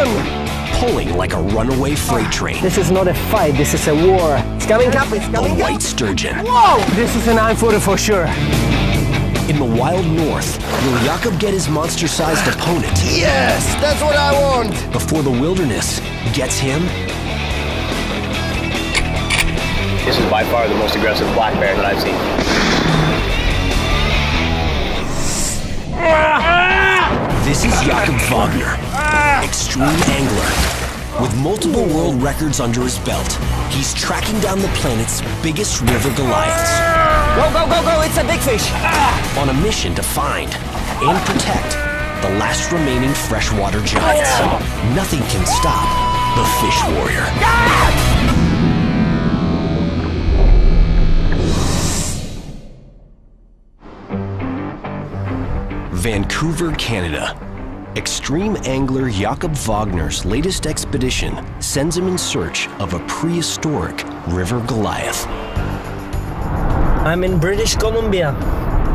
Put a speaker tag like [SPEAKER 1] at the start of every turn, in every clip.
[SPEAKER 1] on!
[SPEAKER 2] Pulling like a runaway freight train.
[SPEAKER 1] This is not a fight, this is a war. It's coming up, it's coming up.
[SPEAKER 2] A white sturgeon.
[SPEAKER 1] Whoa! This is a 9-footer for sure.
[SPEAKER 2] In the wild north, will Jakob get his monster-sized opponent?
[SPEAKER 3] Yes, that's what I want!
[SPEAKER 2] Before the wilderness gets him?
[SPEAKER 4] This is by far the most aggressive black bear that I've seen.
[SPEAKER 2] This is Jakob Wagner, extreme angler. With multiple world records under his belt, he's tracking down the planet's biggest river Goliaths.
[SPEAKER 1] Go, go, go, go, it's a big fish!
[SPEAKER 2] On a mission to find and protect the last remaining freshwater giants. Nothing can stop the fish warrior. Vancouver, Canada. Extreme angler Jakob Wagner's latest expedition sends him in search of a prehistoric river Goliath.
[SPEAKER 1] I'm in British Columbia,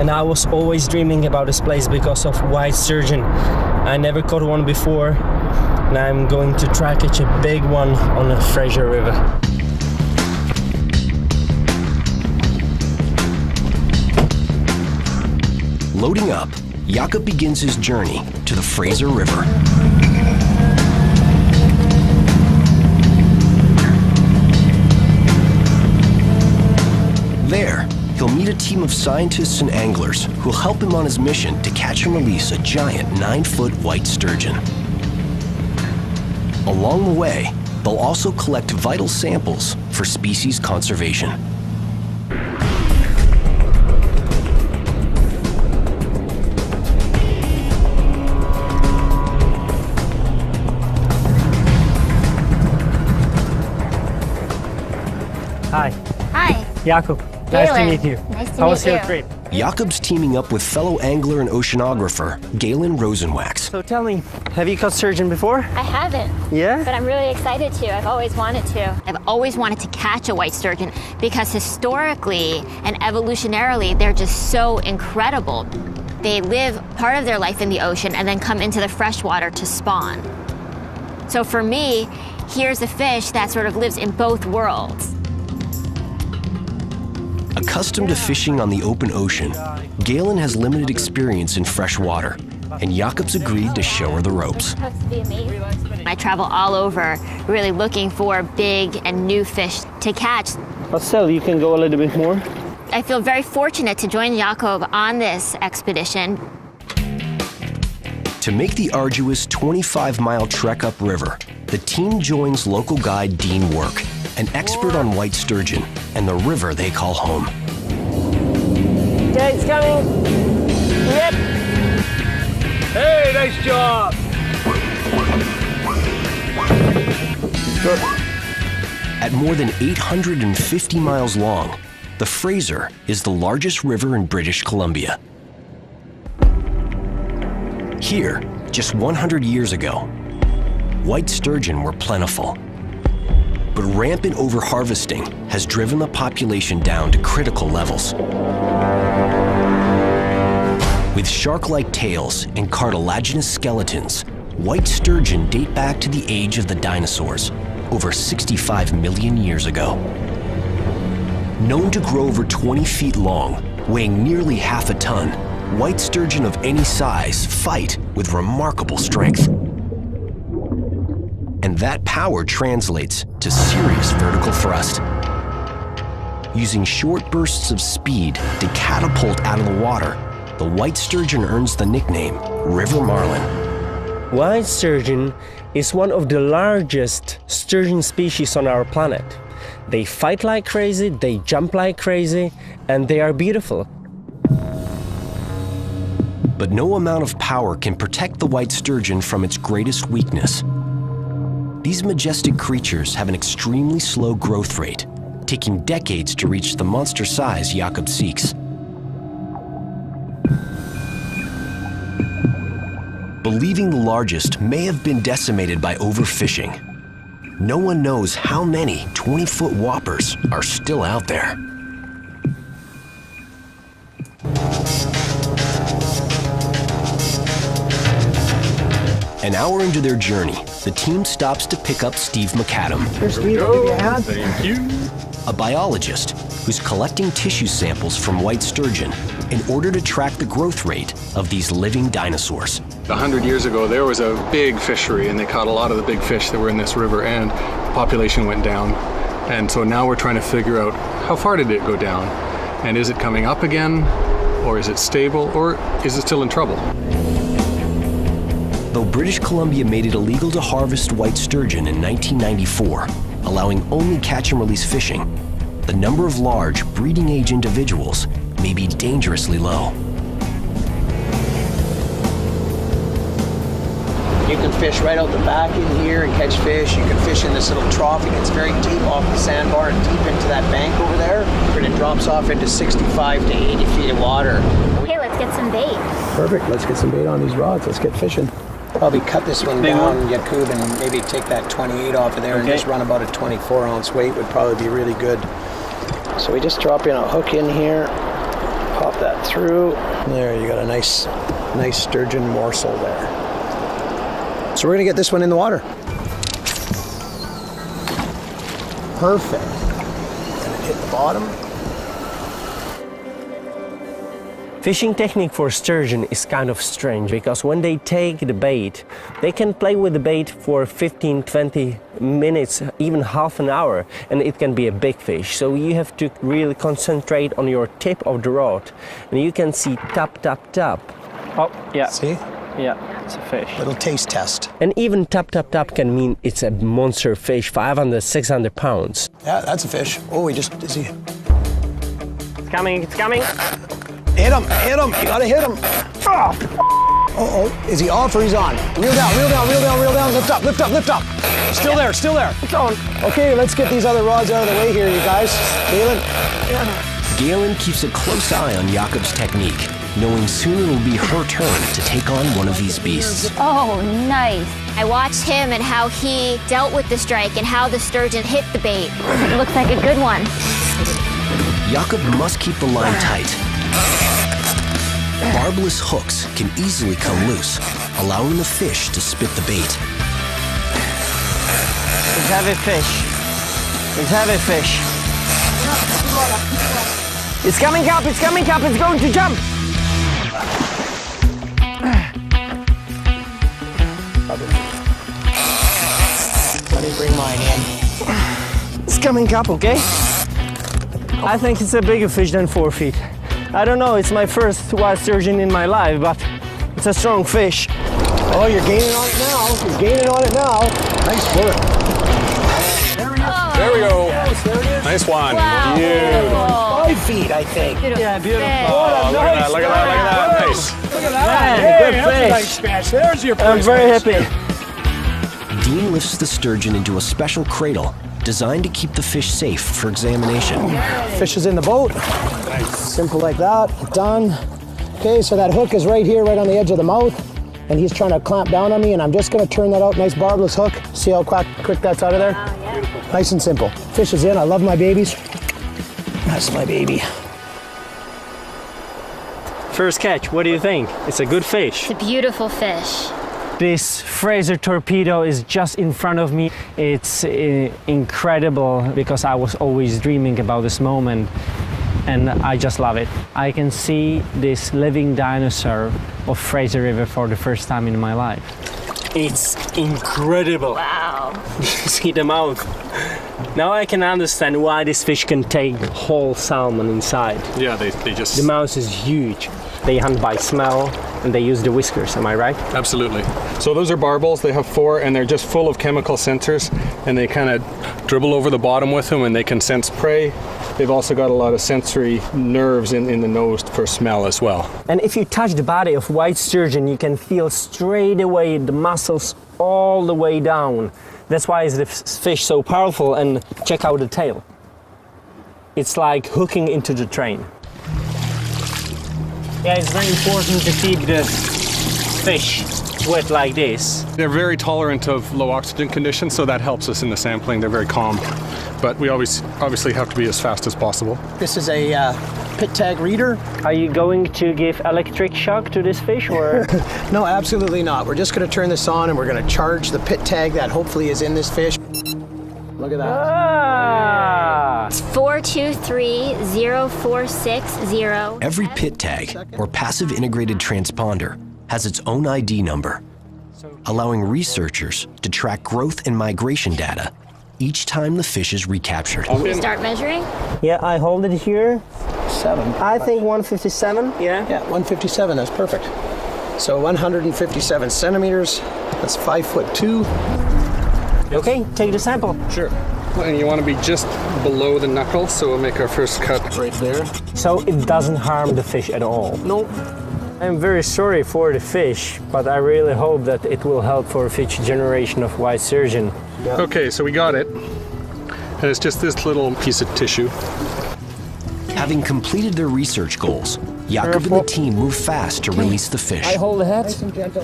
[SPEAKER 1] and I was always dreaming about this place because of white sturgeon. I never caught one before, and I'm going to try catch a big one on the Fraser River.
[SPEAKER 2] Loading up, Jakob begins his journey to the Fraser River. There, he'll meet a team of scientists and anglers who'll help him on his mission to catch and release a giant 9-foot white sturgeon. Along the way, they'll also collect vital samples for species conservation.
[SPEAKER 1] Hi.
[SPEAKER 5] Hi.
[SPEAKER 1] Jakob. Nice to
[SPEAKER 5] Galen.
[SPEAKER 1] meet you.
[SPEAKER 5] Nice to
[SPEAKER 1] How was
[SPEAKER 5] meet
[SPEAKER 1] your
[SPEAKER 5] you.
[SPEAKER 1] trip?
[SPEAKER 2] Jakob's teaming up with fellow angler and oceanographer Galen Rosenwax.
[SPEAKER 1] So tell me, have you caught sturgeon before?
[SPEAKER 5] I haven't,
[SPEAKER 1] Yeah?
[SPEAKER 5] but I'm really excited to. I've always wanted to.
[SPEAKER 6] I've always wanted to catch a white sturgeon because historically and evolutionarily, they're just so incredible. They live part of their life in the ocean and then come into the freshwater to spawn. So for me, here's a fish that sort of lives in both worlds.
[SPEAKER 2] Accustomed to fishing on the open ocean, Galen has limited experience in fresh water, and Jakob's agreed to show her the ropes.
[SPEAKER 5] It's supposed to be amazing.
[SPEAKER 6] I travel all over really looking for big and new fish to catch.
[SPEAKER 1] But still, you can go a little bit more.
[SPEAKER 6] I feel very fortunate to join Jakob on this expedition.
[SPEAKER 2] To make the arduous 25-mile trek upriver, the team joins local guide Dean Work, an expert on white sturgeon and the river they call home.
[SPEAKER 1] Okay, it's coming. Yep.
[SPEAKER 3] Hey, nice job!
[SPEAKER 1] Good.
[SPEAKER 2] At more than 850 miles long, the Fraser is the largest river in British Columbia. Here, just 100 years ago, white sturgeon were plentiful. But rampant overharvesting has driven the population down to critical levels. With shark-like tails and cartilaginous skeletons, white sturgeon date back to the age of the dinosaurs, over 65 million years ago. Known to grow over 20 feet long, weighing nearly half a ton, white sturgeon of any size fight with remarkable strength. And that power translates to serious vertical thrust. Using short bursts of speed to catapult out of the water, the white sturgeon earns the nickname River Marlin.
[SPEAKER 1] White sturgeon is one of the largest sturgeon species on our planet. They fight like crazy, they jump like crazy, and they are beautiful.
[SPEAKER 2] But no amount of power can protect the white sturgeon from its greatest weakness. These majestic creatures have an extremely slow growth rate, taking decades to reach the monster size Jakob seeks. Believing the largest may have been decimated by overfishing, no one knows how many 20-foot whoppers are still out there. An hour into their journey, the team stops to pick up Steve McAdam,
[SPEAKER 3] Thank you.
[SPEAKER 2] a biologist who's collecting tissue samples from white sturgeon in order to track the growth rate of these living dinosaurs.
[SPEAKER 7] 100 years ago, there was a big fishery, and they caught a lot of the big fish that were in this river, and population went down. And so now we're trying to figure out how far did it go down, and is it coming up again, or is it stable, or is it still in trouble?
[SPEAKER 2] Though British Columbia made it illegal to harvest white sturgeon in 1994, allowing only catch and release fishing, the number of large breeding age individuals may be dangerously low.
[SPEAKER 8] You can fish right out the back in here and catch fish. You can fish in this little trough. It gets very deep off the sandbar and deep into that bank over there. And it drops off into 65 to 80 feet of water.
[SPEAKER 5] Okay, let's get some bait.
[SPEAKER 8] Perfect. Let's get some bait on these rods. Let's get fishing. Probably cut this one down, Yakub, and maybe take that 28 off of there and just run about a 24-ounce weight would probably be really good. So we just drop in a hook in here, pop that through. There, you got a nice sturgeon morsel there. So we're gonna get this one in the water. Perfect. Gonna hit the bottom.
[SPEAKER 1] Fishing technique for sturgeon is kind of strange because when they take the bait, they can play with the bait for 15, 20 minutes, even half an hour, and it can be a big fish. So you have to really concentrate on your tip of the rod, and you can see tap, tap, tap. Oh, yeah.
[SPEAKER 8] See?
[SPEAKER 1] Yeah, it's a fish.
[SPEAKER 8] Little taste test.
[SPEAKER 1] And even tap, tap, tap can mean it's a monster fish, 500, 600 pounds.
[SPEAKER 8] Yeah, that's a fish. Oh, is he?
[SPEAKER 1] It's coming, it's coming.
[SPEAKER 8] Hit him, you gotta hit him. Uh-oh, is he off or he's on? Reel down, lift up. Still there.
[SPEAKER 1] It's on.
[SPEAKER 8] Okay, let's get these other rods out of the way here, you guys. Galen.
[SPEAKER 2] Galen keeps a close eye on Jakob's technique, knowing soon it'll be her turn to take on one of these beasts.
[SPEAKER 5] Oh, nice.
[SPEAKER 6] I watched him and how he dealt with the strike and how the sturgeon hit the bait. It looks like a good one.
[SPEAKER 2] Jakob must keep the line tight. Barbless hooks can easily come loose, allowing the fish to spit the bait.
[SPEAKER 1] Let's have a fish. It's coming up, it's going to jump.
[SPEAKER 8] Let me bring mine in.
[SPEAKER 1] It's coming up, okay? I think it's a bigger fish than 4 feet. I don't know, it's my first wild sturgeon in my life, but it's a strong fish.
[SPEAKER 8] Oh, you're gaining on it now. Nice bullet.
[SPEAKER 7] There we go. Nice one.
[SPEAKER 6] Wow.
[SPEAKER 7] Beautiful.
[SPEAKER 8] 5 feet, I think.
[SPEAKER 1] Yeah, beautiful.
[SPEAKER 7] Oh, look at that. Nice.
[SPEAKER 1] Good fish.
[SPEAKER 3] There's your
[SPEAKER 1] I'm very happy.
[SPEAKER 2] Dean lifts the sturgeon into a special cradle designed to keep the fish safe for examination.
[SPEAKER 8] Fish is in the boat. Simple like that. Done. Okay, so that hook is right here, right on the edge of the mouth, and he's trying to clamp down on me, and I'm just going to turn that out. Nice barbless hook. See how quick that's out of there?
[SPEAKER 5] Oh, yeah.
[SPEAKER 8] Nice and simple. Fish is in. I love my babies. That's my baby.
[SPEAKER 1] First catch, what do you think? It's a good fish.
[SPEAKER 6] It's a beautiful fish.
[SPEAKER 1] This Fraser torpedo is just in front of me. It's incredible because I was always dreaming about this moment, and I just love it. I can see this living dinosaur of Fraser River for the first time in my life. It's incredible.
[SPEAKER 6] Wow.
[SPEAKER 1] See the mouth. Now I can understand why this fish can take whole salmon inside.
[SPEAKER 7] Yeah, they just...
[SPEAKER 1] The mouth is huge. They hunt by smell and they use the whiskers, am I right?
[SPEAKER 7] Absolutely. So those are barbels. They have 4, and they're just full of chemical sensors, and they kind of dribble over the bottom with them, and they can sense prey. They've also got a lot of sensory nerves in the nose for smell as well.
[SPEAKER 1] And if you touch the body of white sturgeon, you can feel straight away the muscles all the way down. That's why is the fish so powerful, and check out the tail. It's like hooking into the train. Yeah, it's very important to keep the fish wet like this.
[SPEAKER 7] They're very tolerant of low oxygen conditions, so that helps us in the sampling. They're very calm. But we obviously have to be as fast as possible.
[SPEAKER 8] This is a pit tag reader.
[SPEAKER 1] Are you going to give electric shock to this fish or?
[SPEAKER 8] No, absolutely not. We're just going to turn this on and we're going to charge the pit tag that hopefully is in this fish. Look at that.
[SPEAKER 1] Ah!
[SPEAKER 6] It's 4230460.
[SPEAKER 2] Every pit tag, or passive integrated transponder, has its own ID number, allowing researchers to track growth and migration data each time the fish is recaptured.
[SPEAKER 6] Start measuring.
[SPEAKER 1] Yeah, I hold it here.
[SPEAKER 8] 7.
[SPEAKER 1] I think 157. Yeah.
[SPEAKER 8] Yeah, 157, that's perfect. So 157 centimeters, that's 5'2".
[SPEAKER 1] Okay, take the sample.
[SPEAKER 7] Sure. And you want to be just below the knuckle, so we'll make our first cut right there.
[SPEAKER 1] So it doesn't harm the fish at all?
[SPEAKER 7] No.
[SPEAKER 1] I'm very sorry for the fish, but I really hope that it will help for a future generation of white sturgeon.
[SPEAKER 7] Yeah. Okay, so we got it. And it's just this little piece of tissue.
[SPEAKER 2] Having completed their research goals, Jakob and the team move fast to release the fish.
[SPEAKER 1] I hold the head.
[SPEAKER 8] Nice and gentle.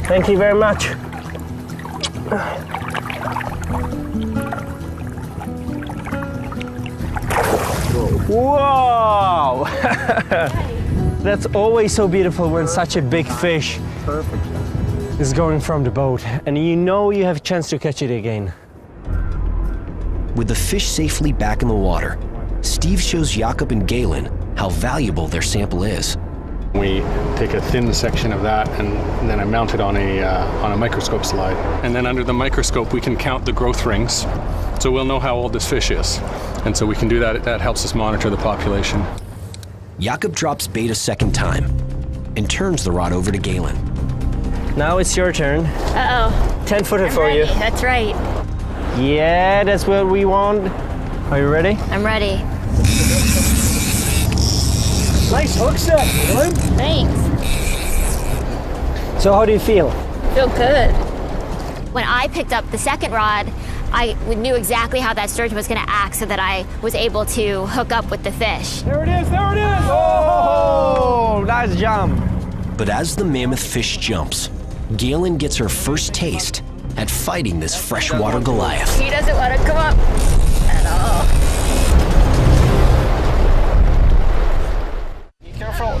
[SPEAKER 1] Thank you very much. Whoa! That's always so beautiful when such a big fish is going from the boat, and you know you have a chance to catch it again.
[SPEAKER 2] With the fish safely back in the water, Steve shows Jakob and Galen how valuable their sample is.
[SPEAKER 7] We take a thin section of that and then I mount it on a microscope slide. And then under the microscope we can count the growth rings, so we'll know how old this fish is. And so we can do that. That helps us monitor the population.
[SPEAKER 2] Jakob drops bait a second time and turns the rod over to Galen.
[SPEAKER 1] Now it's your turn.
[SPEAKER 6] Uh-oh.
[SPEAKER 1] 10-footer for
[SPEAKER 6] Ready.
[SPEAKER 1] you.
[SPEAKER 6] That's right.
[SPEAKER 1] Yeah, that's what we want. Are you ready?
[SPEAKER 6] I'm ready.
[SPEAKER 8] Nice hook set, Galen.
[SPEAKER 6] Thanks.
[SPEAKER 1] So how do you feel?
[SPEAKER 6] Feel good. When I picked up the second rod, I knew exactly how that sturgeon was going to act so that I was able to hook up with the fish.
[SPEAKER 1] There it is, there it is! Oh, nice jump.
[SPEAKER 2] But as the mammoth fish jumps, Galen gets her first taste at fighting this freshwater Goliath.
[SPEAKER 6] He doesn't want to come up at all.
[SPEAKER 1] Be careful.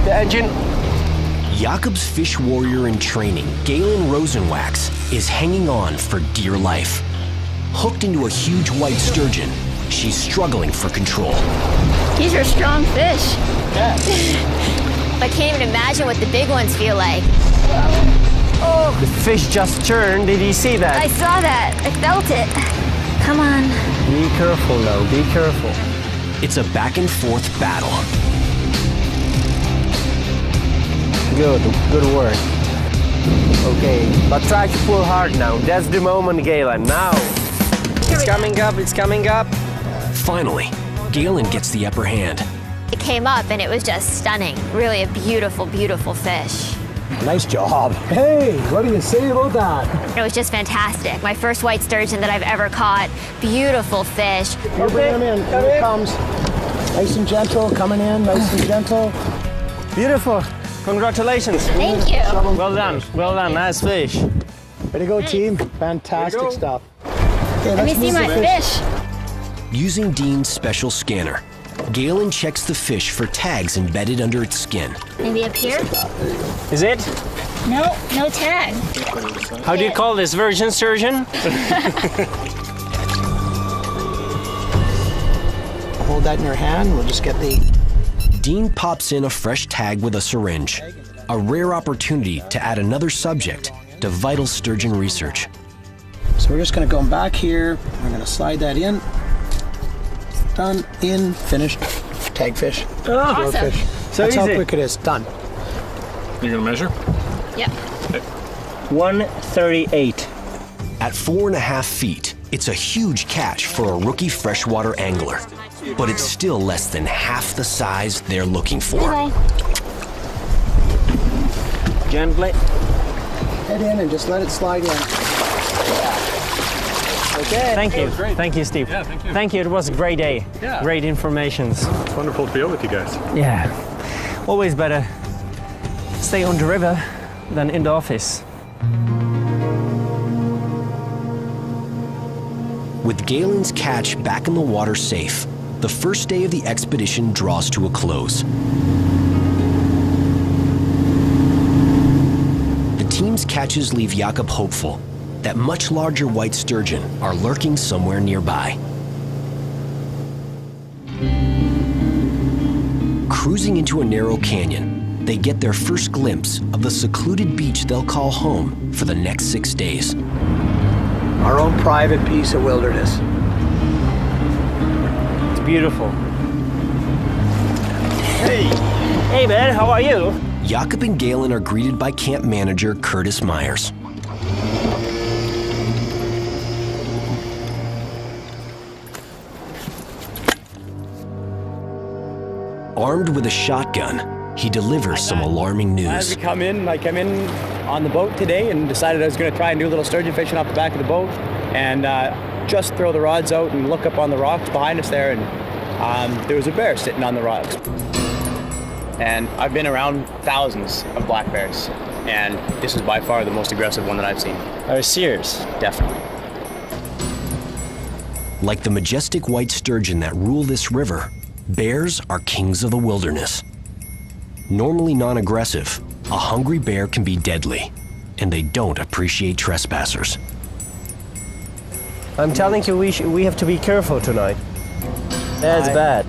[SPEAKER 1] The engine.
[SPEAKER 2] Jakob's fish warrior in training, Galen Rosenwax, is hanging on for dear life. Hooked into a huge white sturgeon, she's struggling for control.
[SPEAKER 6] These are strong fish. Yeah. I can't even imagine what the big ones feel like.
[SPEAKER 1] Oh, the fish just turned. Did you see that?
[SPEAKER 6] I saw that. I felt it. Come on.
[SPEAKER 1] Be careful now, be careful.
[SPEAKER 2] It's a back and forth battle.
[SPEAKER 1] Good work. Okay, but try to pull hard now. That's the moment, Galen. Now. It's coming up, it's coming up.
[SPEAKER 2] Finally, Galen gets the upper hand.
[SPEAKER 6] It came up and it was just stunning. Really a beautiful, beautiful fish.
[SPEAKER 8] Nice job. Hey, what do you say about that?
[SPEAKER 6] It was just fantastic. My first white sturgeon that I've ever caught. Beautiful fish.
[SPEAKER 8] Here, bring him in. Here it comes. Nice and gentle, coming in, nice and gentle.
[SPEAKER 1] Beautiful. Congratulations.
[SPEAKER 6] Thank you.
[SPEAKER 1] Well done. Well done. Nice fish.
[SPEAKER 8] Way to go, team. Fantastic stuff. Okay,
[SPEAKER 6] Let me see my fish.
[SPEAKER 2] Using Dean's special scanner, Galen checks the fish for tags embedded under its skin.
[SPEAKER 6] Maybe up here?
[SPEAKER 1] Is it?
[SPEAKER 6] No, no tag.
[SPEAKER 1] How do you call this? Virgin sturgeon?
[SPEAKER 8] Hold that in your hand. We'll just get the...
[SPEAKER 2] Dean pops in a fresh tag with a syringe, a rare opportunity to add another subject to vital sturgeon research.
[SPEAKER 8] So we're just going to go back here. We're going to slide that in. Done, in, finished. Tag fish.
[SPEAKER 1] Oh,
[SPEAKER 6] Awesome.
[SPEAKER 8] Fish.
[SPEAKER 1] So
[SPEAKER 8] That's how
[SPEAKER 1] easy.
[SPEAKER 8] quick it is. Done.
[SPEAKER 7] You're gonna measure?
[SPEAKER 6] Yep.
[SPEAKER 1] 138.
[SPEAKER 2] At 4.5 feet, it's a huge catch for a rookie freshwater angler, but it's still less than half the size they're looking for.
[SPEAKER 6] Bye.
[SPEAKER 1] Gently.
[SPEAKER 8] Head in and just let it slide in. Okay.
[SPEAKER 1] Thank you. Thank you, Steve.
[SPEAKER 7] Yeah, thank you.
[SPEAKER 1] Thank you. It was a great day.
[SPEAKER 7] Yeah.
[SPEAKER 1] Great informations.
[SPEAKER 7] It's wonderful to be out with you guys.
[SPEAKER 1] Yeah. Always better stay on the river than in the office.
[SPEAKER 2] With Galen's catch back in the water safe, the first day of the expedition draws to a close. The team's catches leave Jakob hopeful that much larger white sturgeon are lurking somewhere nearby. Cruising into a narrow canyon, they get their first glimpse of the secluded beach they'll call home for the next 6 days.
[SPEAKER 8] Our own private piece of wilderness.
[SPEAKER 1] It's beautiful. Hey! Hey man, how are you?
[SPEAKER 2] Jakob and Galen are greeted by camp manager Curtis Myers. Armed with a shotgun, he delivers some alarming news.
[SPEAKER 4] As we come in, I came in on the boat today and decided I was going to try and do a little sturgeon fishing off the back of the boat and just throw the rods out and look up on the rocks behind us there, and there was a bear sitting on the rocks. And I've been around thousands of black bears, and this is by far the most aggressive one that I've seen.
[SPEAKER 1] Are you serious?
[SPEAKER 4] Definitely.
[SPEAKER 2] Like the majestic white sturgeon that rule this river, bears are kings of the wilderness. Normally non-aggressive, a hungry bear can be deadly, and they don't appreciate trespassers.
[SPEAKER 1] I'm telling you, we have to be careful tonight. That's bad.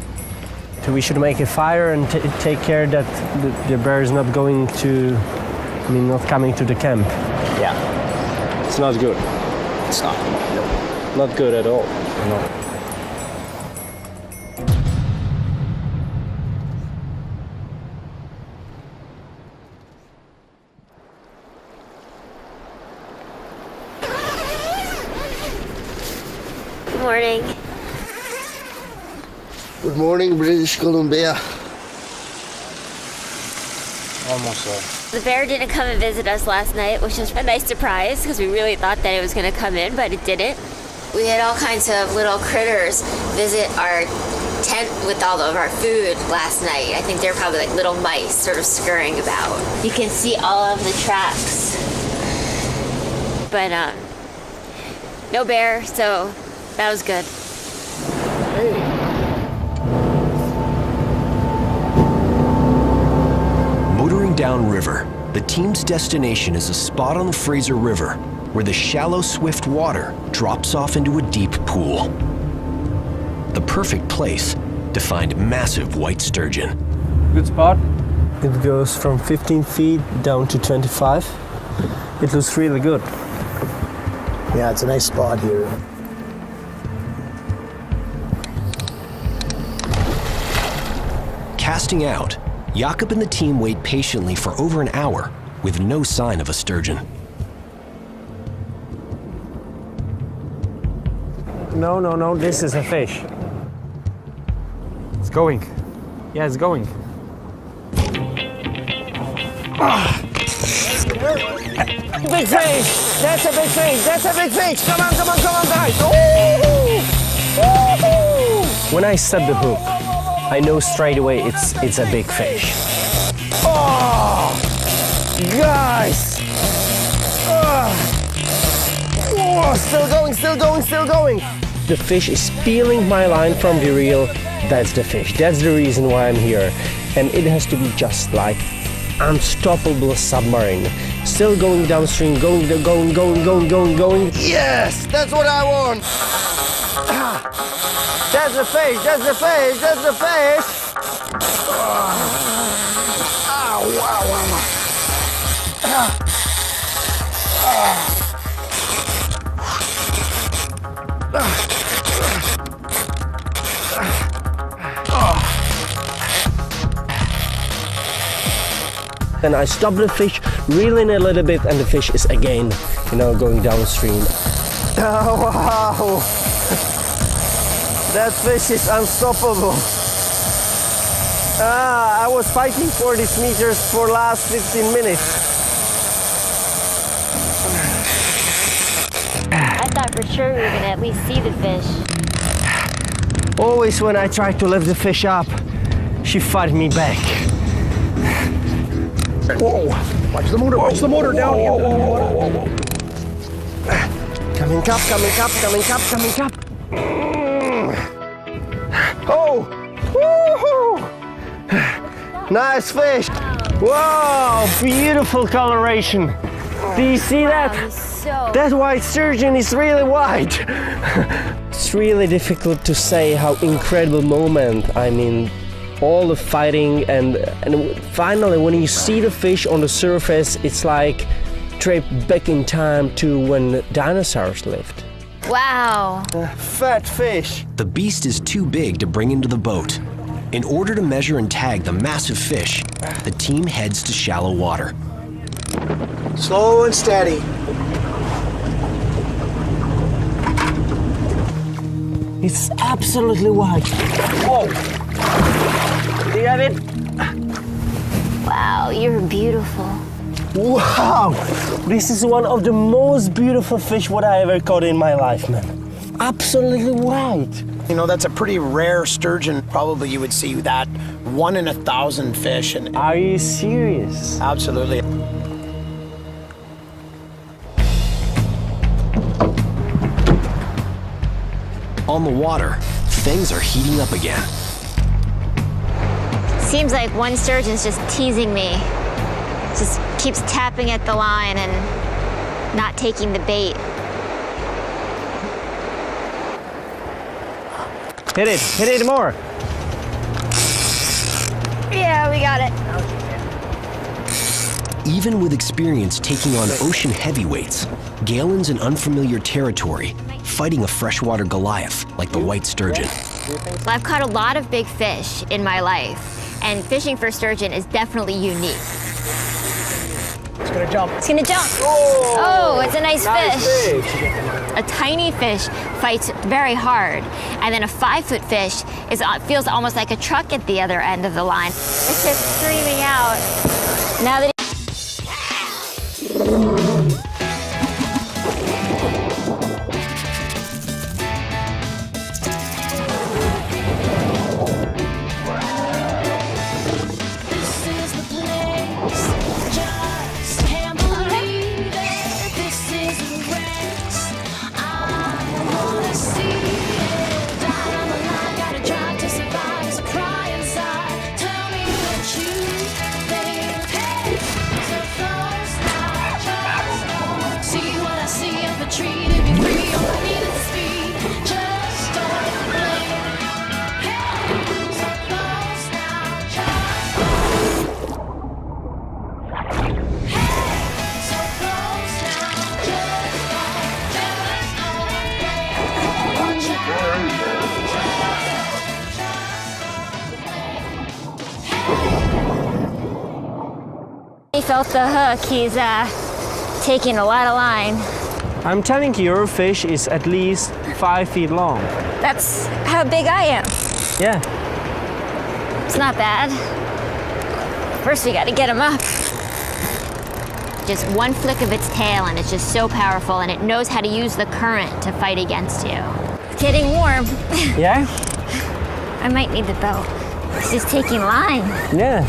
[SPEAKER 1] So we should make a fire and take care that the bear is not going to, not coming to the camp.
[SPEAKER 4] Yeah.
[SPEAKER 1] It's not good.
[SPEAKER 4] It's not. No.
[SPEAKER 1] Not good at all.
[SPEAKER 4] No.
[SPEAKER 6] Good morning.
[SPEAKER 9] Good morning, British Columbia.
[SPEAKER 4] Almost there.
[SPEAKER 6] The bear didn't come and visit us last night, which was a nice surprise because we really thought that it was going to come in, but it didn't. We had all kinds of little critters visit our tent with all of our food last night. I think they're probably like little mice sort of scurrying about. You can see all of the tracks. But no bear, so that was good.
[SPEAKER 2] Motoring downriver, the team's destination is a spot on the Fraser River where the shallow, swift water drops off into a deep pool. The perfect place to find massive white sturgeon.
[SPEAKER 1] Good spot. It goes from 15 feet down to 25. It looks really good.
[SPEAKER 8] Yeah, it's a nice spot here.
[SPEAKER 2] Casting out, Jakob and the team wait patiently for over an hour with no sign of a sturgeon.
[SPEAKER 1] No, this is a fish. It's going. Yeah, it's going. Big fish! That's a big fish! That's a big fish! Come on, guys! Ooh! When I set the hook, I know straight away it's a big fish. Oh! Guys! Oh, still going! The fish is peeling my line from the reel. That's the fish. That's the reason why I'm here. And it has to be just like unstoppable submarine. Still going downstream, going.
[SPEAKER 9] Yes, that's what I want.
[SPEAKER 1] That's the fish. And I stop the fish, reel in a little bit, and the fish is again, going downstream. Oh, wow! That fish is unstoppable. I was fighting for these meters for the last 15 minutes.
[SPEAKER 6] I thought for sure we were going to at least see the fish.
[SPEAKER 1] Always when I try to lift the fish up, she fights me back.
[SPEAKER 8] Whoa! Watch the motor. Watch the motor down.
[SPEAKER 1] Coming up, coming up, coming up, coming up.
[SPEAKER 8] Oh! Woohoo! Nice fish.
[SPEAKER 1] Wow, beautiful coloration. Do you see that? That white sturgeon is really white. It's really difficult to say how incredible moment. I mean, all the fighting and finally when you see the fish on the surface, it's like trip back in time to when dinosaurs lived.
[SPEAKER 6] Wow.
[SPEAKER 1] Fat fish.
[SPEAKER 2] The beast is too big to bring into the boat. In order to measure and tag the massive fish, the team heads to shallow water.
[SPEAKER 8] Slow and steady.
[SPEAKER 1] It's absolutely white. Whoa. Do you have it?
[SPEAKER 6] Wow, you're beautiful.
[SPEAKER 1] Wow! This is one of the most beautiful fish what I ever caught in my life, man. Absolutely white.
[SPEAKER 8] You know, that's a pretty rare sturgeon. Probably you would see that 1 in 1,000 fish. And
[SPEAKER 1] Are you serious?
[SPEAKER 8] absolutely.
[SPEAKER 2] On the water, things are heating up again.
[SPEAKER 6] Seems like one sturgeon's just teasing me. Just keeps tapping at the line and not taking the bait.
[SPEAKER 1] Hit it more.
[SPEAKER 6] Yeah, we got it.
[SPEAKER 2] Even with experience taking on ocean heavyweights, Galen's in unfamiliar territory, fighting a freshwater Goliath like the white sturgeon.
[SPEAKER 6] Well, I've caught a lot of big fish in my life, and fishing for sturgeon is definitely unique.
[SPEAKER 8] It's gonna jump.
[SPEAKER 6] It's gonna jump. Oh, it's a nice fish. A tiny fish fights very hard, and then a 5-foot fish feels almost like a truck at the other end of the line. It's just screaming out. Now that he felt the hook, he's taking a lot of line.
[SPEAKER 1] I'm telling you, your fish is at least 5 feet long.
[SPEAKER 6] That's how big I am.
[SPEAKER 1] Yeah.
[SPEAKER 6] It's not bad. First we gotta get him up. Just one flick of its tail and it's just so powerful and it knows how to use the current to fight against you. It's getting warm.
[SPEAKER 1] Yeah?
[SPEAKER 6] I might need the boat. It's just taking line.
[SPEAKER 1] Yeah.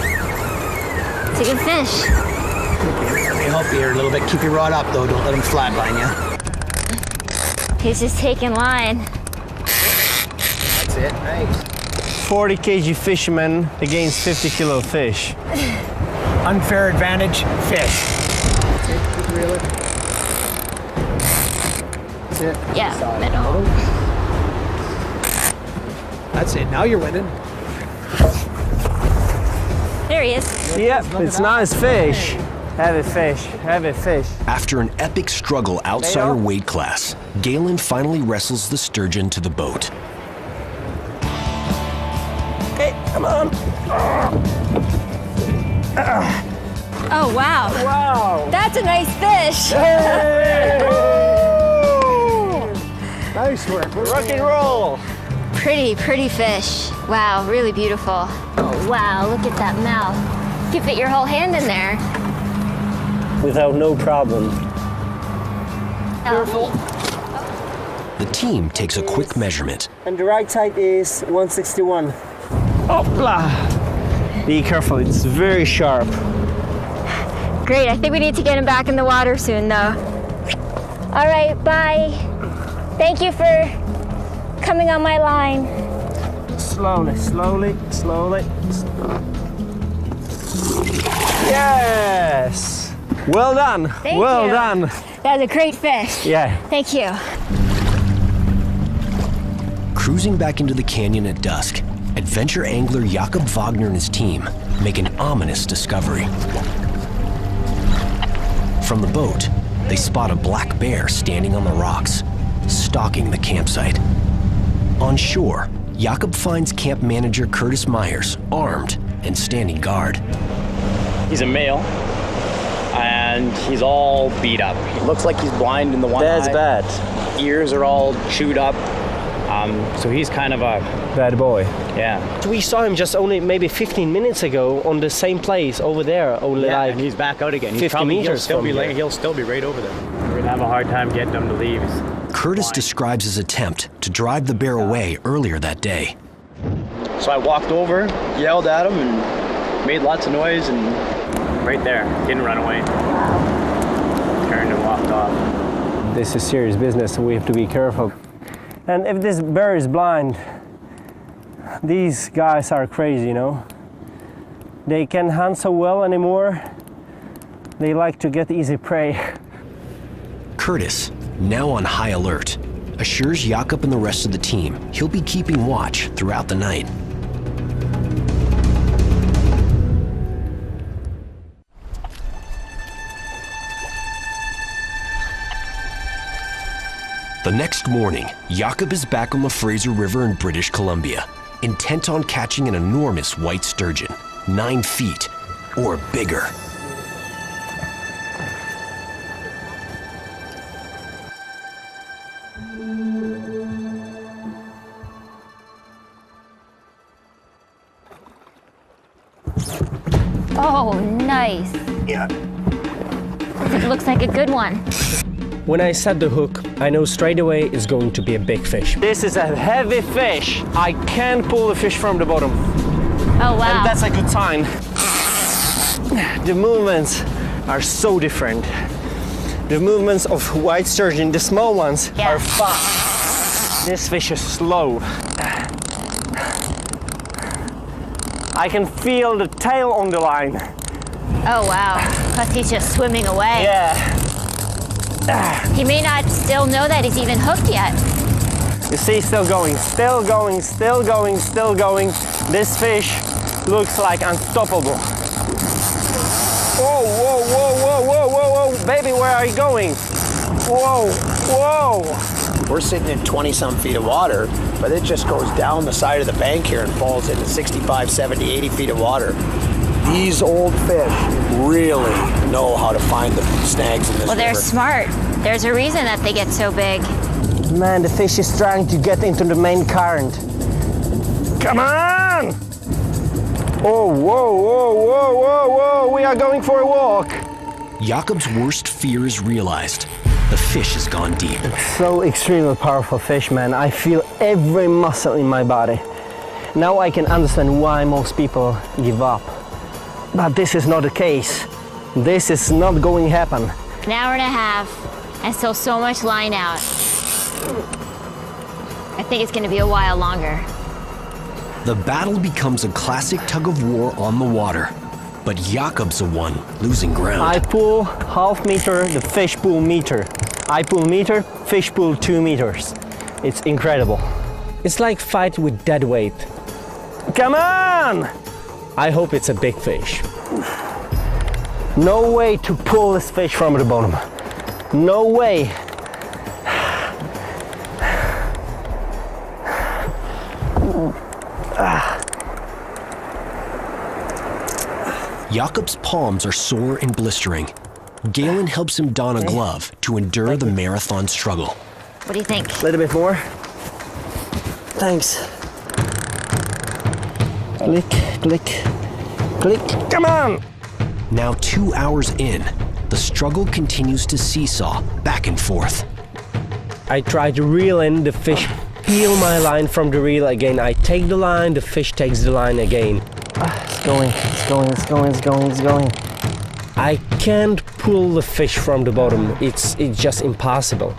[SPEAKER 6] It's a good fish.
[SPEAKER 8] Let me help you here a little bit. Keep your rod up though. Don't let him flatline you.
[SPEAKER 6] He's just taking line.
[SPEAKER 8] That's it. Nice.
[SPEAKER 1] 40 kg fisherman against 50 kilo fish.
[SPEAKER 8] Unfair advantage, fish. Keep reeling. That's it.
[SPEAKER 6] Yeah, middle.
[SPEAKER 8] That's it. Now you're winning.
[SPEAKER 6] There he is.
[SPEAKER 1] Yep, it's nice fish. Heavy fish, heavy fish.
[SPEAKER 2] After an epic struggle outside her weight class, Galen finally wrestles the sturgeon to the boat.
[SPEAKER 1] Okay, come on.
[SPEAKER 6] Oh, wow.
[SPEAKER 1] Wow.
[SPEAKER 6] That's a nice fish.
[SPEAKER 1] Hey!
[SPEAKER 8] Nice work.
[SPEAKER 1] Rock and roll.
[SPEAKER 6] Pretty fish. Wow, really beautiful. Oh, wow, look at that mouth. You can fit your whole hand in there.
[SPEAKER 1] Without no problem.
[SPEAKER 6] Careful.
[SPEAKER 2] The team takes a quick measurement.
[SPEAKER 1] And the right side is 161. Hopla! Be careful, it's very sharp.
[SPEAKER 6] Great, I think we need to get him back in the water soon though. All right, bye. Thank you for coming on my line.
[SPEAKER 1] Slowly, slowly, slowly. Yes! Well done.
[SPEAKER 6] Thank
[SPEAKER 1] well
[SPEAKER 6] you.
[SPEAKER 1] done.
[SPEAKER 6] That was a great fish.
[SPEAKER 1] Yeah.
[SPEAKER 6] Thank you.
[SPEAKER 2] Cruising back into the canyon at dusk, adventure angler Jakob Wagner and his team make an ominous discovery. From the boat, they spot a black bear standing on the rocks, stalking the campsite. On shore, Jakob finds camp manager Curtis Myers armed and standing guard.
[SPEAKER 4] He's a male, and he's all beat up. He looks like he's blind in the one eye.
[SPEAKER 1] That's bad.
[SPEAKER 4] Ears are all chewed up. So he's kind of a
[SPEAKER 1] Bad boy.
[SPEAKER 4] yeah.
[SPEAKER 1] We saw him just only maybe 15 minutes ago on the same place over there, only
[SPEAKER 4] Yeah,
[SPEAKER 1] like
[SPEAKER 4] and he's back out again.
[SPEAKER 1] 50 meters from here.
[SPEAKER 4] He'll still be right over there. We're gonna have a hard time getting him to leave.
[SPEAKER 2] Curtis describes his attempt to drive the bear away earlier that day.
[SPEAKER 4] So I walked over, yelled at him, and made lots of noise, and right there, didn't run away. Turned and walked off.
[SPEAKER 1] This is serious business, so we have to be careful. And if this bear is blind, these guys are crazy, you know. They can't hunt so well anymore. They like to get easy prey.
[SPEAKER 2] Curtis, now on high alert, assures Jakob and the rest of the team he'll be keeping watch throughout the night. The next morning, Jakob is back on the Fraser River in British Columbia, intent on catching an enormous white sturgeon, 9 feet or bigger.
[SPEAKER 6] Oh, nice.
[SPEAKER 1] Yeah.
[SPEAKER 6] It looks like a good one.
[SPEAKER 1] When I set the hook, I know straight away it's going to be a big fish. This is a heavy fish. I can't pull the fish from the bottom.
[SPEAKER 6] Oh, wow.
[SPEAKER 1] And that's a good sign. The movements are so different. The movements of white sturgeon, the small ones,
[SPEAKER 6] Yeah.
[SPEAKER 1] are fast. This fish is slow. I can feel the tail on the line.
[SPEAKER 6] Oh, wow. Plus he's just swimming away.
[SPEAKER 1] Yeah.
[SPEAKER 6] He may not still know that he's even hooked yet.
[SPEAKER 1] You see, still going, still going, still going, still going. This fish looks like unstoppable. Whoa, whoa, whoa, whoa, whoa, whoa, whoa. Baby, where are you going? Whoa, whoa.
[SPEAKER 8] We're sitting in 20-some feet of water, but it just goes down the side of the bank here and falls into 65, 70, 80 feet of water. These old fish really know how to find the snags in this
[SPEAKER 6] Well, they're
[SPEAKER 8] river.
[SPEAKER 6] smart. There's a reason that they get so big.
[SPEAKER 1] Man, the fish is trying to get into the main current. Come on! Oh, whoa, whoa, whoa, whoa, whoa. We are going for a walk.
[SPEAKER 2] Jakob's worst fear is realized. The fish has gone deep.
[SPEAKER 1] So extremely powerful fish, man. I feel every muscle in my body. Now I can understand why most people give up. But this is not the case. This is not going to happen.
[SPEAKER 6] An hour and a half, and still so much line out. I think it's going to be a while longer.
[SPEAKER 2] The battle becomes a classic tug of war on the water, but Jakob's the one losing ground.
[SPEAKER 1] I pull half meter, the fish pull meter. I pull meter, fish pull 2 meters. It's incredible. It's like fight with dead weight. Come on! I hope it's a big fish. No way to pull this fish from the bottom. No way.
[SPEAKER 2] Jakob's palms are sore and blistering. Galen helps him don a glove to endure the marathon struggle.
[SPEAKER 6] What do you think?
[SPEAKER 1] A little bit more. Thanks. Click, click, click. Come on!
[SPEAKER 2] Now 2 hours in, the struggle continues to seesaw back and forth.
[SPEAKER 1] I try to reel in the fish, peel my line from the reel again. I take the line, the fish takes the line again. It's going. I can't pull the fish from the bottom. It's just impossible.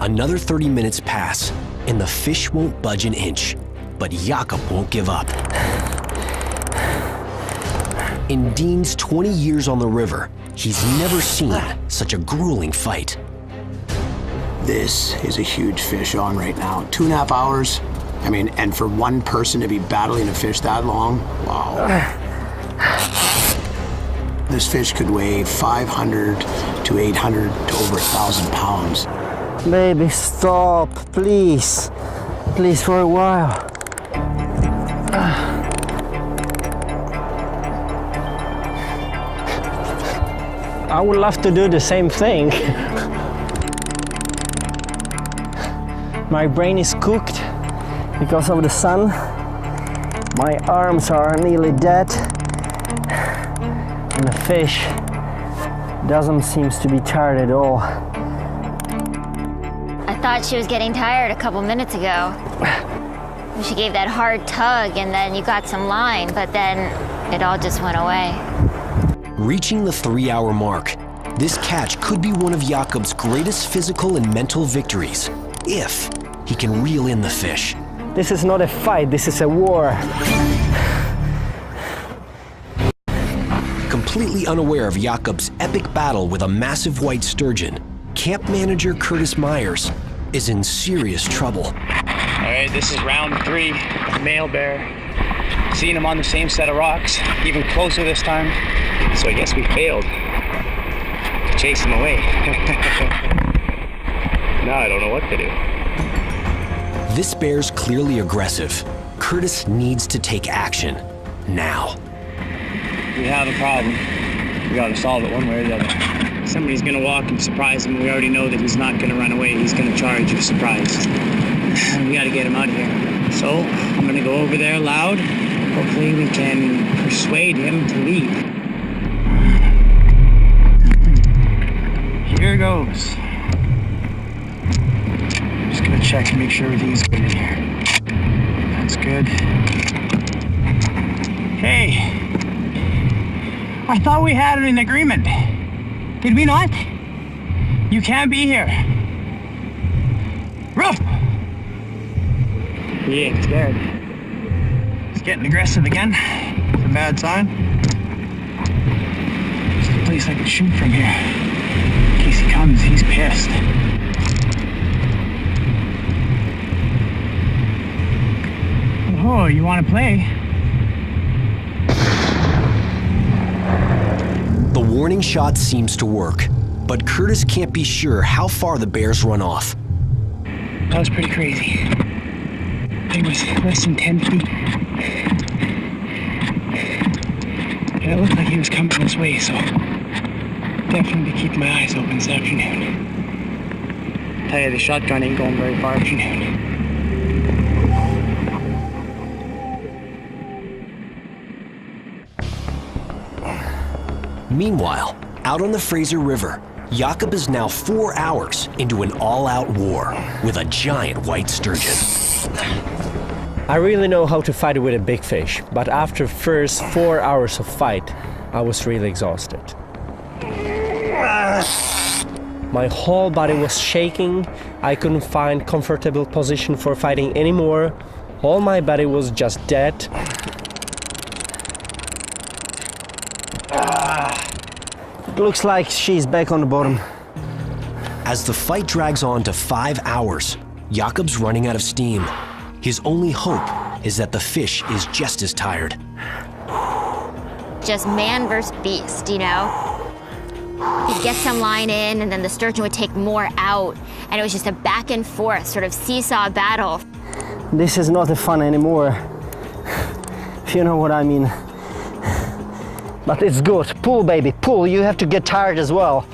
[SPEAKER 2] Another 30 minutes pass, and the fish won't budge an inch. But Jakob won't give up. In Dean's 20 years on the river, he's never seen such a grueling fight.
[SPEAKER 8] This is a huge fish on right now. 2.5 hours. I mean, and for one person to be battling a fish that long, wow. This fish could weigh 500 to 800 to over 1,000 pounds.
[SPEAKER 1] Baby, stop, please. Please, for a while. I would love to do the same thing. My brain is cooked because of the sun. My arms are nearly dead. And the fish doesn't seem to be tired at all.
[SPEAKER 6] I thought she was getting tired a couple minutes ago. She gave that hard tug and then you got some line, but then it all just went away.
[SPEAKER 2] Reaching the 3-hour mark, this catch could be one of Jakob's greatest physical and mental victories, if he can reel in the fish.
[SPEAKER 1] This is not a fight, this is a war.
[SPEAKER 2] Completely unaware of Jakob's epic battle with a massive white sturgeon, camp manager Curtis Myers is in serious trouble.
[SPEAKER 4] All right, this is round 3, male bear. Seeing him on the same set of rocks, even closer this time. So I guess we failed to chase him away. Now I don't know what to do.
[SPEAKER 2] This bear's clearly aggressive. Curtis needs to take action now.
[SPEAKER 4] We have a problem. We gotta solve it one way or the other. Somebody's gonna walk and surprise him. We already know that he's not gonna run away. He's gonna charge if surprised. We gotta get him out of here. So I'm gonna go over there loud. Hopefully we can persuade him to leave. Here goes. Just gonna check and make sure everything's good in here. That's good. Hey, I thought we had an agreement. Did we not? You can't be here. Ruff! He ain't scared. He's getting aggressive again. It's a bad sign. There's a place I can shoot from here. In case he comes, he's pissed. Oh, you want to play?
[SPEAKER 2] The warning shot seems to work, but Curtis can't be sure how far the bears run off.
[SPEAKER 4] That was pretty crazy. It was less than 10 feet. And it looked like he was coming this way, so definitely be keeping my eyes open this afternoon. Tell you, the shotgun ain't going very far afternoon.
[SPEAKER 2] Meanwhile, out on the Fraser River, Jakob is now 4 hours into an all-out war with a giant white sturgeon.
[SPEAKER 1] I really know how to fight with a big fish, but after first 4 hours of fight, I was really exhausted. My whole body was shaking. I couldn't find comfortable position for fighting anymore. All my body was just dead. Looks like she's back on the bottom.
[SPEAKER 2] As the fight drags on to 5 hours, Jakob's running out of steam. His only hope is that the fish is just as tired.
[SPEAKER 6] Just man versus beast, you know? He'd get some line in and then the sturgeon would take more out. And it was just a back and forth sort of seesaw battle.
[SPEAKER 1] This is not fun anymore, if you know what I mean. But it's good. Pull, baby, pull. You have to get tired as well.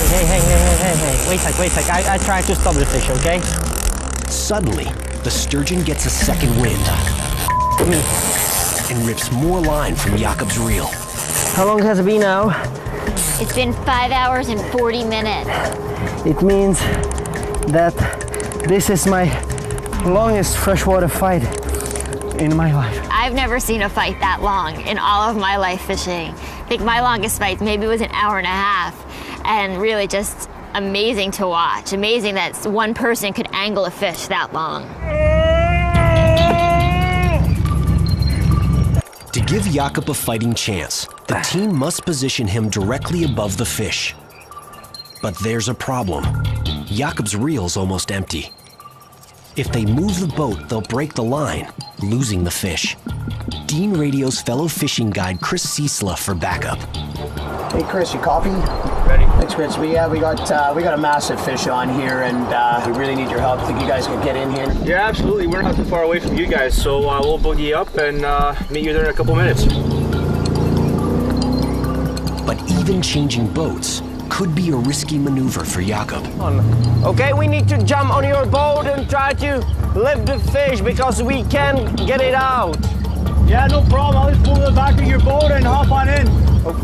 [SPEAKER 1] Hey. Wait a sec. I try to stop the fish, okay?
[SPEAKER 2] Suddenly, the sturgeon gets a second wind and rips more line from Jakob's reel.
[SPEAKER 1] How long has it been now?
[SPEAKER 6] It's been 5 hours and 40 minutes.
[SPEAKER 1] It means that this is my longest freshwater fight in my life.
[SPEAKER 6] I've never seen a fight that long in all of my life fishing. I think my longest fight maybe was an hour and a half, and really just amazing to watch. Amazing that one person could angle a fish that long.
[SPEAKER 2] To give Jakob a fighting chance, the team must position him directly above the fish. But there's a problem. Jakob's reel's almost empty. If they move the boat, they'll break the line, losing the fish. Dean radios fellow fishing guide Chris Ciesla for backup.
[SPEAKER 8] Hey Chris, you copy?
[SPEAKER 4] Ready?
[SPEAKER 8] Thanks, Chris. We got a massive fish on here, and we really need your help. Think you guys can get in here?
[SPEAKER 4] Yeah, absolutely. We're not too far away from you guys, so we'll boogie up and meet you there in a couple minutes.
[SPEAKER 2] But even changing boats could be a risky maneuver for Jakob.
[SPEAKER 1] Okay, we need to jump on your boat and try to lift the fish because we can't get it out.
[SPEAKER 4] Yeah, no problem. I'll just pull the back of your boat and hop on in.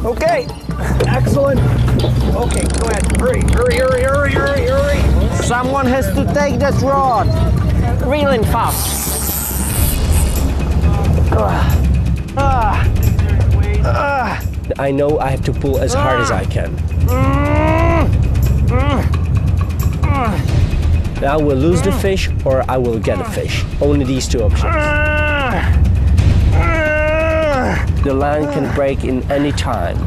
[SPEAKER 1] Okay.
[SPEAKER 4] Excellent. Okay, go ahead. Hurry.
[SPEAKER 1] Someone has to take that rod. Reeling fast. I know I have to pull as hard as I can. I will lose the fish or I will get a fish. Only these two options. The line can break in any time.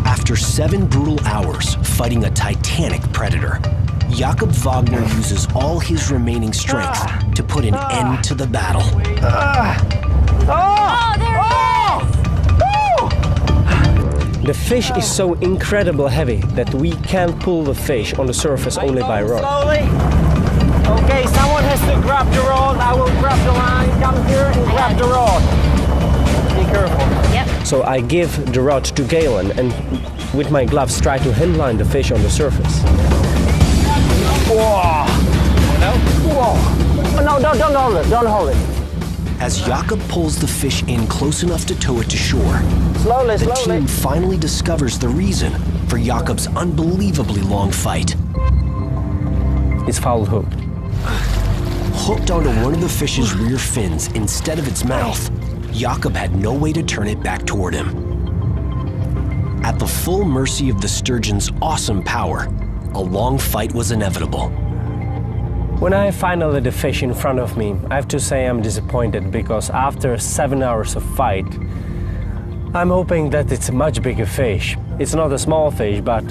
[SPEAKER 2] After 7 brutal hours fighting a titanic predator, Jakob Wagner uses all his remaining strength to put an end to the battle.
[SPEAKER 1] The fish is so incredibly heavy that we can't pull the fish on the surface only by rod.
[SPEAKER 10] Slowly. Okay, someone has to grab the rod. I will grab the line. Come here and grab the rod. Be careful.
[SPEAKER 6] Yep.
[SPEAKER 1] So I give the rod to Galen and with my gloves try to handline the fish on the surface.
[SPEAKER 10] Whoa. No, don't hold it. Don't hold it.
[SPEAKER 2] As Jakob pulls the fish in close enough to tow it to shore,
[SPEAKER 10] Slowly.
[SPEAKER 2] the team finally discovers the reason for Jakob's unbelievably long fight.
[SPEAKER 1] It's foul hook.
[SPEAKER 2] Hooked onto one of the fish's rear fins instead of its mouth, Jakob had no way to turn it back toward him. At the full mercy of the sturgeon's awesome power, a long fight was inevitable.
[SPEAKER 1] When I finally had the fish in front of me, I have to say I'm disappointed because after 7 hours of fight, I'm hoping that it's a much bigger fish. It's not a small fish, but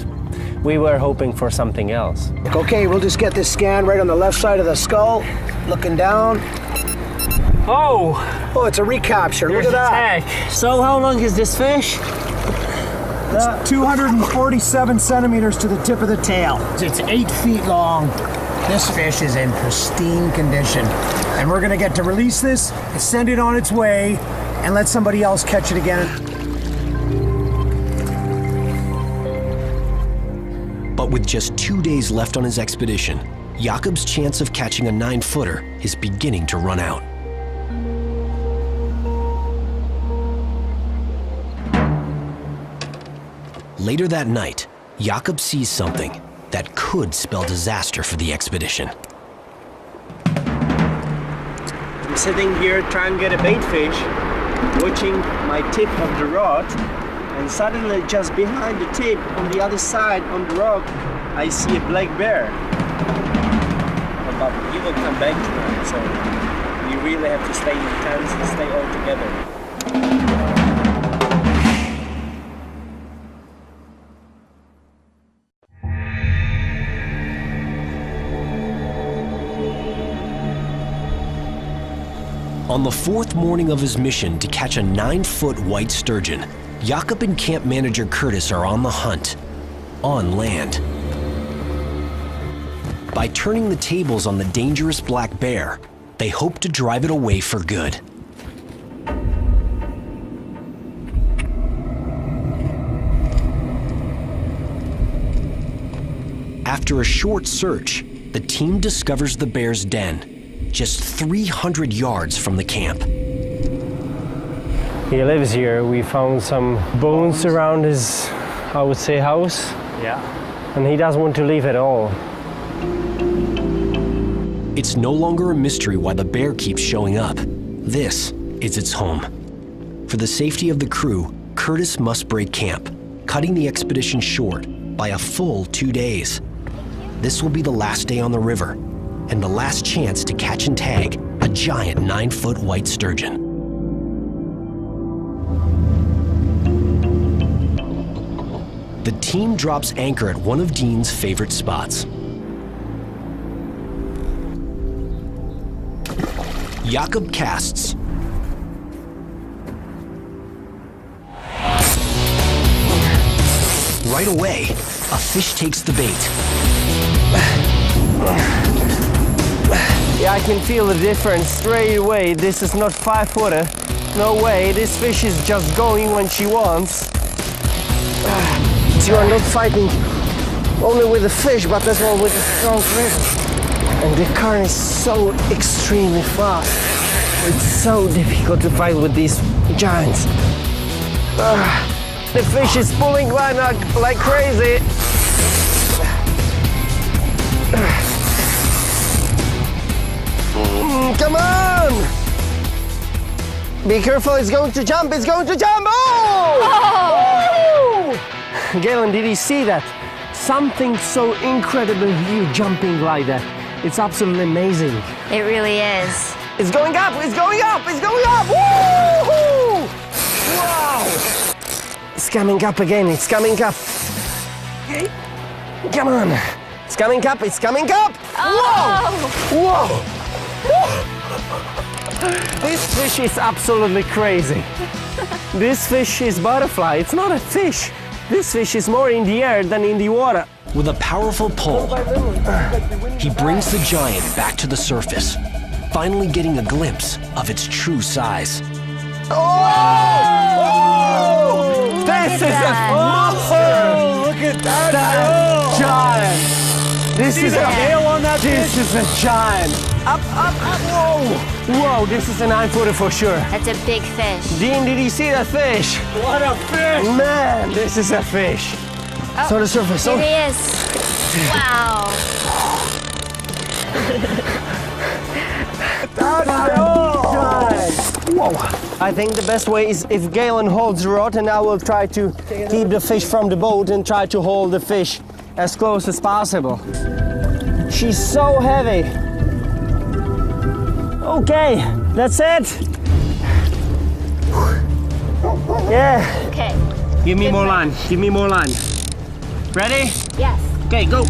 [SPEAKER 1] we were hoping for something else.
[SPEAKER 8] Okay, we'll just get this scan right on the left side of the skull. Looking down.
[SPEAKER 10] Oh,
[SPEAKER 8] it's a recapture. Look at that.
[SPEAKER 10] So how long is this fish?
[SPEAKER 11] It's 247 centimeters to the tip of the tail. It's 8 feet long. This fish is in pristine condition. And we're gonna get to release this, send it on its way, and let somebody else catch it again.
[SPEAKER 2] But with just 2 days left on his expedition, Jakob's chance of catching a 9-footer is beginning to run out. Later that night, Jakob sees something that could spell disaster for the expedition.
[SPEAKER 1] I'm sitting here trying to get a bait fish, watching my tip of the rod, and suddenly just behind the tip, on the other side, on the rock, I see a black bear. But he will come back tonight, so you really have to stay intense and stay all together.
[SPEAKER 2] On the 4th morning of his mission to catch a 9-foot white sturgeon, Jakob and camp manager Curtis are on the hunt, on land. By turning the tables on the dangerous black bear, they hope to drive it away for good. After a short search, the team discovers the bear's den, just 300 yards from the camp.
[SPEAKER 1] He lives here. We found some bones around his, I would say, house.
[SPEAKER 10] Yeah.
[SPEAKER 1] And he doesn't want to leave at all.
[SPEAKER 2] It's no longer a mystery why the bear keeps showing up. This is its home. For the safety of the crew, Curtis must break camp, cutting the expedition short by a full 2 days. This will be the last day on the river, and the last chance to catch and tag a giant 9-foot white sturgeon. The team drops anchor at one of Dean's favorite spots. Jakob casts. Right away, a fish takes the bait.
[SPEAKER 1] Yeah, I can feel the difference straight away. This is not 5-footer. No way, this fish is just going when she wants. You are not fighting only with the fish, but as well with the strong river. And the current is so extremely fast. It's so difficult to fight with these giants. The fish is pulling line like crazy. Come on! Be careful, it's going to jump, it's going to jump! Oh! Galen, did you see that? Something so incredible here jumping like that. It's absolutely amazing.
[SPEAKER 6] It really is.
[SPEAKER 1] It's going up, it's going up, it's going up! Woo-hoo! Wow! It's coming up again, it's coming up. Okay. Come on. It's coming up, it's coming up!
[SPEAKER 6] Oh.
[SPEAKER 1] Whoa! Whoa! This fish is absolutely crazy. This fish is butterfly, it's not a fish. This fish is more in the air than in the water.
[SPEAKER 2] With a powerful pull, he brings the giant back to the surface, finally getting a glimpse of its true size.
[SPEAKER 1] Oh! This is a monster!
[SPEAKER 10] Look at that!
[SPEAKER 1] Giant! This is a
[SPEAKER 10] tail on that
[SPEAKER 1] This
[SPEAKER 10] fish?
[SPEAKER 1] is a giant! Up, up, up! Whoa! Whoa! This is a 9-footer for sure.
[SPEAKER 6] That's a big fish.
[SPEAKER 1] Dean, did you see that fish?
[SPEAKER 10] What a fish!
[SPEAKER 1] Man, this is a fish.
[SPEAKER 6] Oh,
[SPEAKER 1] So the surface.
[SPEAKER 6] Here he is. Wow.
[SPEAKER 1] Whoa! I think the best way is if Galen holds the rod, and I will try to keep the fish from the boat and try to hold the fish as close as possible. She's so heavy. Okay, that's it. Yeah.
[SPEAKER 6] Okay.
[SPEAKER 1] Give me more line. Give me more line. Ready?
[SPEAKER 6] Yes.
[SPEAKER 1] Okay, go.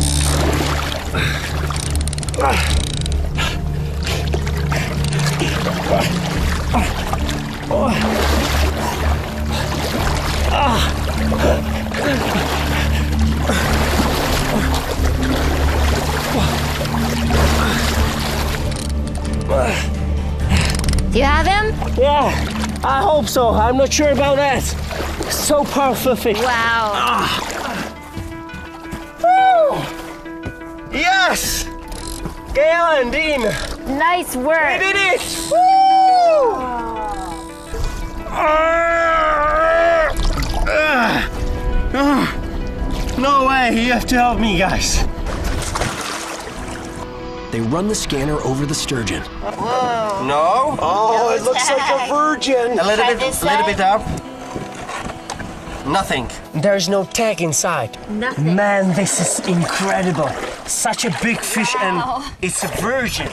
[SPEAKER 6] Do you have him?
[SPEAKER 1] Yeah, I hope so. I'm not sure about that. So powerful fish.
[SPEAKER 6] Wow.
[SPEAKER 1] Woo! Yes! Galen, Dean,
[SPEAKER 6] Nice work.
[SPEAKER 1] we did it! Woo! No way, you have to help me, guys.
[SPEAKER 2] They run the scanner over the sturgeon.
[SPEAKER 1] No?
[SPEAKER 11] Oh, it looks like a virgin.
[SPEAKER 1] A little
[SPEAKER 6] Try
[SPEAKER 1] bit,
[SPEAKER 6] this
[SPEAKER 1] a little
[SPEAKER 6] side.
[SPEAKER 1] bit up. Nothing. There's no tag inside.
[SPEAKER 6] Nothing.
[SPEAKER 1] Man, this is incredible. Such a big fish
[SPEAKER 6] Wow.
[SPEAKER 1] and it's a virgin.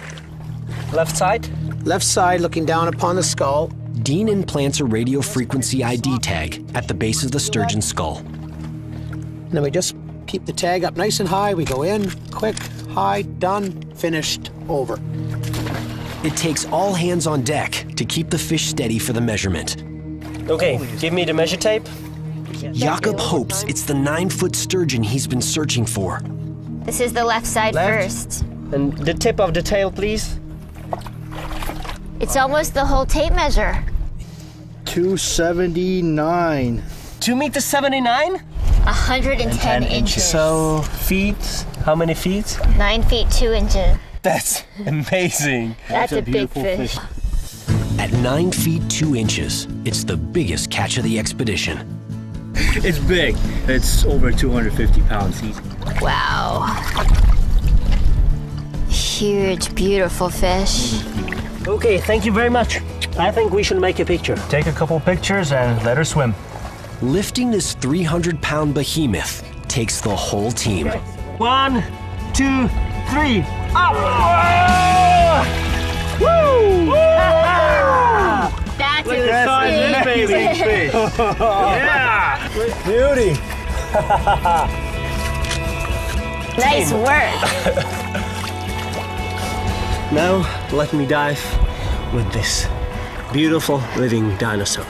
[SPEAKER 1] Left side?
[SPEAKER 8] Left side looking down upon the skull.
[SPEAKER 2] Dean implants a radio frequency ID tag at the base of the sturgeon's skull.
[SPEAKER 8] And then we just keep the tag up nice and high. We go in, quick, high, done, finished, over.
[SPEAKER 2] It takes all hands on deck to keep the fish steady for the measurement.
[SPEAKER 1] Okay, give me the measure tape.
[SPEAKER 2] Jakob hopes it's the 9-foot sturgeon he's been searching for.
[SPEAKER 6] This is the left side
[SPEAKER 1] Left.
[SPEAKER 6] first.
[SPEAKER 1] And the tip of the tail, please.
[SPEAKER 6] It's almost the whole tape measure.
[SPEAKER 10] 279.
[SPEAKER 1] 2 meters 79?
[SPEAKER 6] 110 inches.
[SPEAKER 1] So feet, how many feet?
[SPEAKER 6] 9 feet 2 inches.
[SPEAKER 1] That's amazing.
[SPEAKER 5] That's a big fish.
[SPEAKER 2] At 9 feet 2 inches, it's the biggest catch of the expedition.
[SPEAKER 12] It's big. It's over 250 pounds easy.
[SPEAKER 6] Wow. Huge, beautiful fish.
[SPEAKER 10] Okay, thank you very much. I think we should make a picture.
[SPEAKER 12] Take a couple pictures and let her swim.
[SPEAKER 2] Lifting this 300-pound behemoth takes the whole team.
[SPEAKER 10] 1, 2, 3, up! Woo!
[SPEAKER 6] That's
[SPEAKER 10] Look at the size of this baby fish. Yeah!
[SPEAKER 1] Beauty.
[SPEAKER 6] Nice work.
[SPEAKER 10] Now, let me dive with this beautiful living dinosaur.